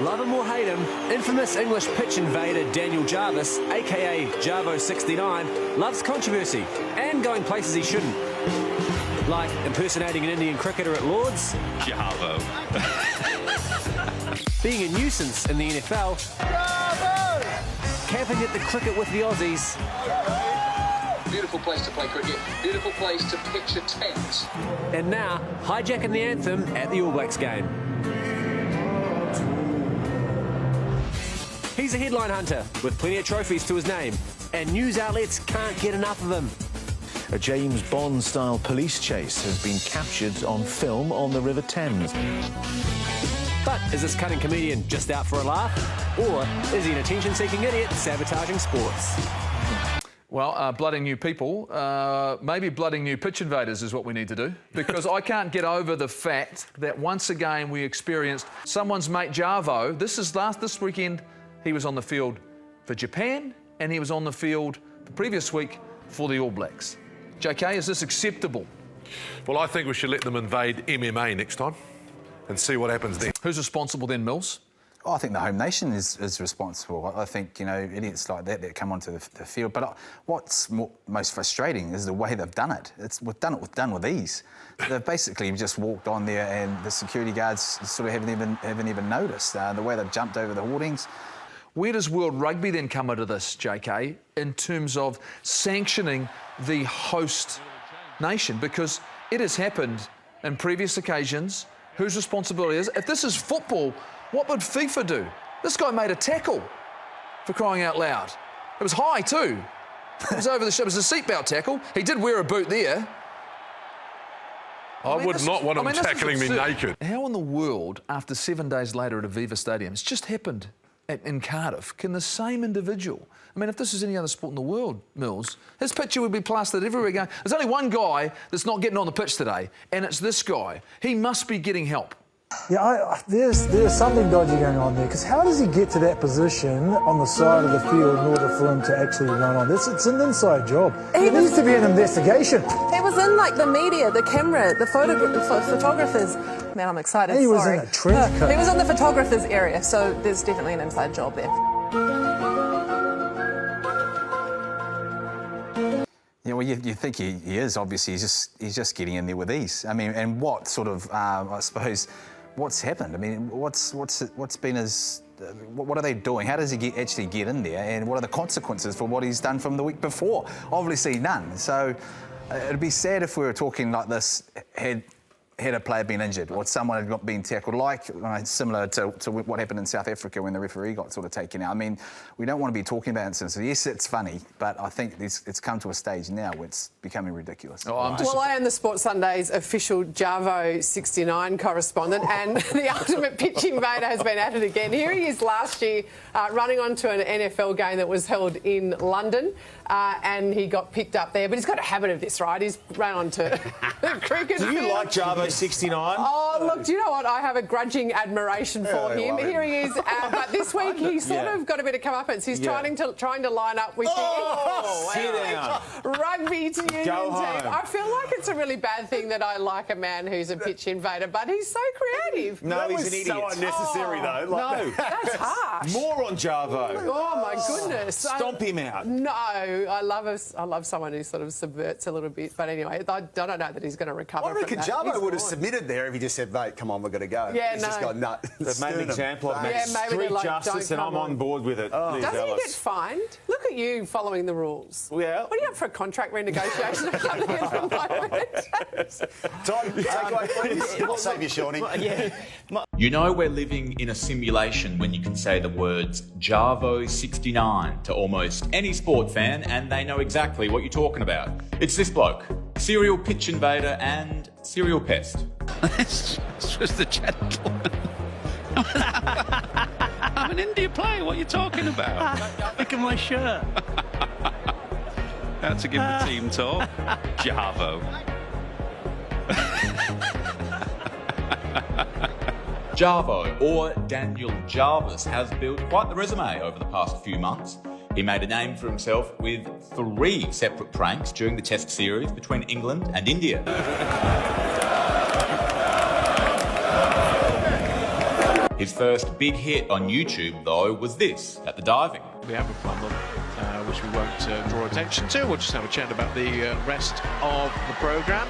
Love him or hate him, infamous English pitch invader Daniel Jarvis, aka Jarvo69, loves controversy and going places he shouldn't. Like impersonating an Indian cricketer at Lord's. Jarvo. Being a nuisance in the NFL. Jarvo! Camping at the cricket with the Aussies. Beautiful place to play cricket. Beautiful place to pitch a tent. And now, hijacking the anthem at the All Blacks game. He's a headline hunter with plenty of trophies to his name, and news outlets can't get enough of him. A James Bond-style police chase has been captured on film on the River Thames. But is this cunning comedian just out for a laugh? Or is he an attention-seeking idiot sabotaging sports? Well, blooding new people, maybe blooding new pitch invaders is what we need to do, because I can't get over the fact that once again we experienced someone's mate Jarvo. This weekend, he was on the field for Japan and he was on the field the previous week for the All Blacks. JK, is this acceptable? Well, I think we should let them invade MMA next time and see what happens then. Who's responsible then, Mills? I think the home nation is responsible. I think, you know, idiots like that come onto the field. But what's most frustrating is the way they've done it. We've done with ease. They've basically just walked on there and the security guards sort of haven't even noticed the way they've jumped over the hoardings. Where does World Rugby then come into this, JK, in terms of sanctioning the host nation? Because it has happened in previous occasions. Whose responsibility is it? If this is football, what would FIFA do? This guy made a tackle, for crying out loud. It was high too. It was over the shoulder. It was a seatbelt tackle. He did wear a boot there. I would not want him tackling me naked. How in the world, after 7 days later at Aviva Stadium, it's just happened in Cardiff, can the same individual... I mean, if this is any other sport in the world, Mills, his picture would be plastered everywhere going, there's only one guy that's not getting on the pitch today, and it's this guy. He must be getting help. Yeah, there's something dodgy going on there, because how does he get to that position on the side of the field in order for him to actually run on? It's an inside job. There needs to be an investigation. He was in, like, the media, the camera, the photographers. Man, I'm excited. He was in a trench coat. He was on the photographers area, so there's definitely an inside job there. Yeah, well, you think he is. Obviously, he's just getting in there with ease. I mean, and what sort of, I suppose, what's happened? I mean, what's been his? What are they doing? How does he actually get in there? And what are the consequences for what he's done from the week before? Obviously, none. So it'd be sad if we were talking like this had a player been injured or someone had not been tackled, like similar to what happened in South Africa when the referee got sort of taken out. I mean, we don't want to be talking about incidents. Yes, it's funny, but I think it's come to a stage now where it's becoming ridiculous. Well, I am the Sports Sunday's official Jarvo69 correspondent, and the ultimate pitch invader has been at it again. Here he is last year running onto an NFL game that was held in London, and he got picked up there. But he's got a habit of this, right? He's run onto the cricket Do you field. like Jarvo69? Oh, look, do you know what? I have a grudging admiration for him. Here he is. But this week he sort of got a bit of comeuppance. He's trying to line up with the rugby to union team. I feel like it's a really bad thing that I like a man who's a pitch invader, but he's so creative. No, he's an idiot. So unnecessary, though. No, that's harsh. More on Jarvo. Oh, my goodness. Stomp him out. No, I love someone who sort of subverts a little bit. But anyway, I don't know that he's going to recover I reckon from that. Jarvo would have submitted there if he just said, mate, come on, we've got to go. Yeah, He's no. just gone, no. They've made an example of him. Yeah, maybe Street like, justice, and I'm on board with it. Doesn't he get fined? Look at you following the rules. Yeah. What are you up for, a contract renegotiation or something at the moment? Tom, takeaway, please. I'll save you, Shawnee. You know we're living in a simulation when you can say the words Jarvo69 to almost any sport fan and they know exactly what you're talking about. It's this bloke, serial pitch invader and serial pest. It's just a gentleman. I'm an India player, what are you talking about? Look at my shirt. How to give the team talk? Jarvo. Jarvo, or Daniel Jarvis, has built quite the resume over the past few months. He made a name for himself with 3 separate pranks during the Test series between England and India. His first big hit on YouTube, though, was this, at the diving. We have a problem, which we won't draw attention to. We'll just have a chat about the rest of the programme.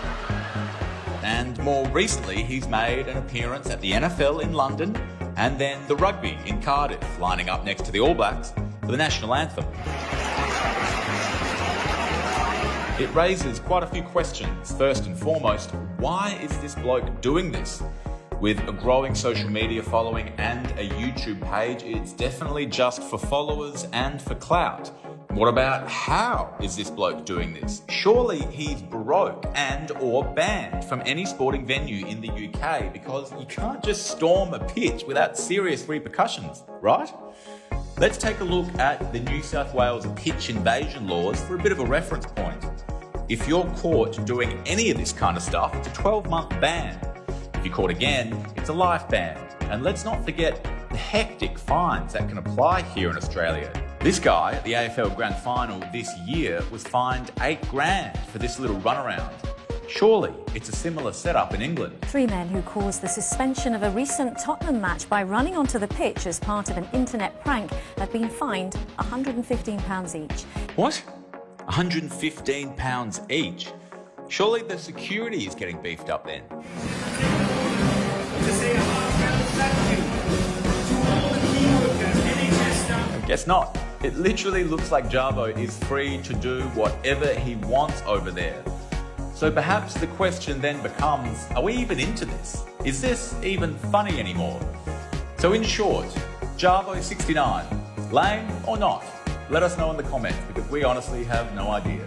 And more recently, he's made an appearance at the NFL in London and then the rugby in Cardiff, lining up next to the All Blacks for the national anthem. It raises quite a few questions. First and foremost, why is this bloke doing this? With a growing social media following and a YouTube page, it's definitely just for followers and for clout. What about how is this bloke doing this? Surely he's broke and or banned from any sporting venue in the UK, because you can't just storm a pitch without serious repercussions, right? Let's take a look at the New South Wales pitch invasion laws for a bit of a reference point. If you're caught doing any of this kind of stuff, it's a 12-month ban. If you're caught again, it's a life ban. And let's not forget the hectic fines that can apply here in Australia. This guy at the AFL Grand Final this year was fined $8,000 for this little runaround. Surely it's a similar setup in England. 3 men who caused the suspension of a recent Tottenham match by running onto the pitch as part of an internet prank have been fined £115 each. What? £115 each? Surely the security is getting beefed up then. I guess not. It literally looks like Jarvo is free to do whatever he wants over there. So perhaps the question then becomes, are we even into this? Is this even funny anymore? So in short, Jarvo69, lame or not? Let us know in the comments, because we honestly have no idea.